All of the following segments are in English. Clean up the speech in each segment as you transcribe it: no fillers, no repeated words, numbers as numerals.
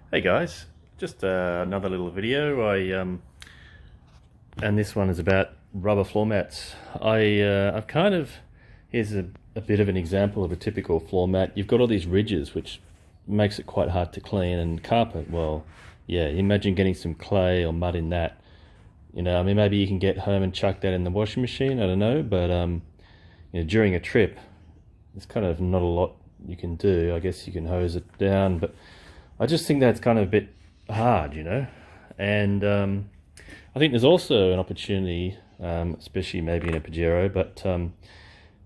Hey guys, just another little video. And this one is about rubber floor mats. I've kind of here's a bit of an example of a typical floor mat. You've got all these ridges, which makes it quite hard to clean. And carpet, well, yeah, imagine getting some clay or mud in that. You know, I mean, maybe you can get home and chuck that in the washing machine. I don't know, but you know, during a trip, there's kind of not a lot you can do. I guess you can hose it down, but I just think that's kind of a bit hard, you know. And I think there's also an opportunity, especially maybe in a Pajero, but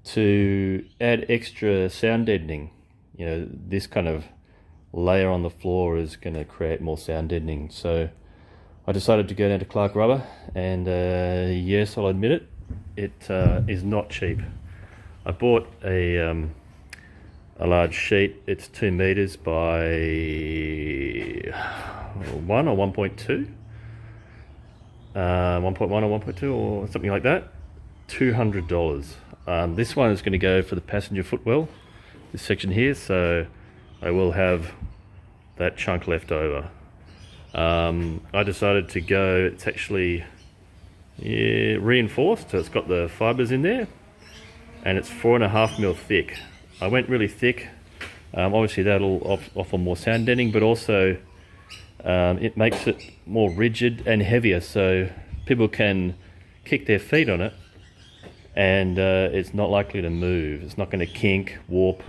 to add extra sound deadening. You know, this kind of layer on the floor is going to create more sound deadening. So I decided to go down to Clark Rubber, and yes, I'll admit it, it is not cheap. I bought a large sheet. It's 2 meters by 1 or 1.2, 1.1 or 1.2 or something like that. $200. This one is going to go for the passenger footwell, this section here, so I will have that chunk left over. I decided to go, it's actually reinforced, so it's got the fibers in there, and it's 4.5 mil thick. I went really thick. Obviously that'll offer more sound deadening, but also it makes it more rigid and heavier, so people can kick their feet on it and it's not likely to move. It's not going to kink, warp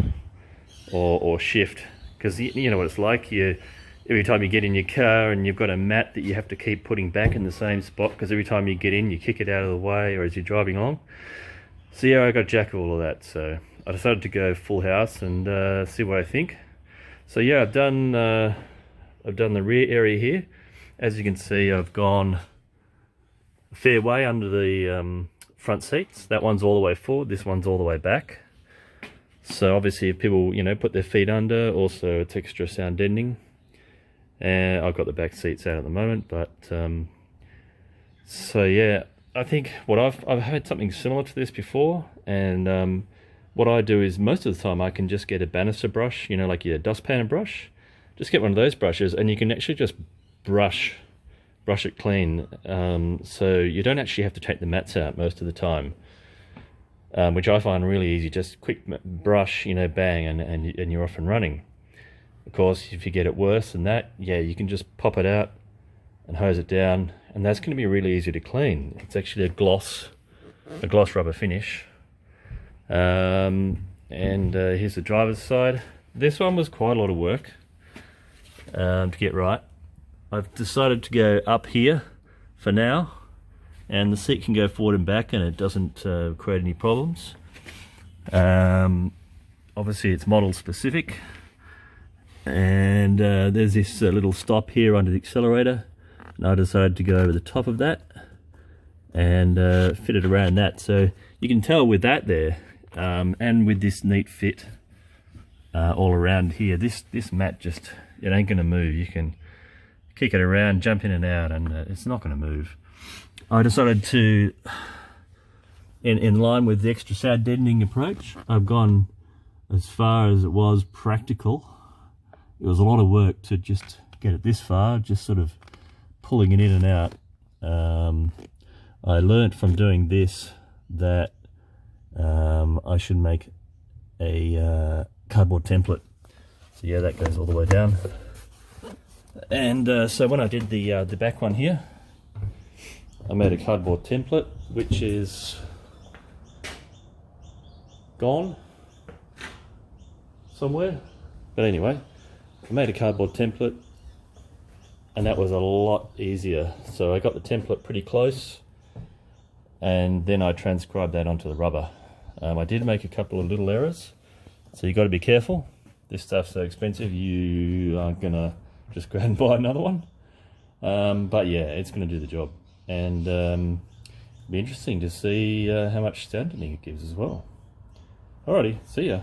or shift, because you know what it's like. Every time you get in your car and you've got a mat that you have to keep putting back in the same spot, because every time you get in you kick it out of the way or as you're driving along. So yeah, I got jack of all of that, so I decided to go full house and see what I think. So yeah, I've done the rear area here. As you can see, I've gone a fair way under the front seats. That one's all the way forward, this one's all the way back. So obviously if people, you know, put their feet under, also it's extra sound deadening. And I've got the back seats out at the moment, but so yeah, I think what I've had something similar to this before, and what I do is most of the time I can just get a banister brush, you know, like your dustpan brush. Just get one of those brushes and you can actually just brush it clean. So you don't actually have to take the mats out most of the time, which I find really easy. Just quick brush, you know, bang, and you're off and running. Of course, if you get it worse than that, yeah, you can just pop it out and hose it down, and that's going to be really easy to clean. It's actually a gloss rubber finish. And here's the driver's side. This one was quite a lot of work to get right. I've decided to go up here for now, and the seat can go forward and back and it doesn't create any problems. Obviously it's model specific, and there's this little stop here under the accelerator, and I decided to go over the top of that and fit it around that. So you can tell with that there, and with this neat fit all around here, this mat just, it ain't gonna move. You can kick it around, jump in and out, and it's not gonna move. I decided to, in line with the extra sound deadening approach, I've gone as far as it was practical. It was a lot of work to just get it this far, just sort of pulling it in and out. I learnt from doing this that I should make a cardboard template. So yeah, that goes all the way down. And so when I did the back one here, I made a cardboard template, which is gone somewhere. But anyway, I made a cardboard template, and that was a lot easier. So I got the template pretty close, and then I transcribed that onto the rubber. I did make a couple of little errors, so you got to be careful. This stuff's so expensive, you aren't gonna just go and buy another one. But yeah, it's gonna do the job, and it'll be interesting to see how much sound deadening it gives as well. Alrighty, see ya.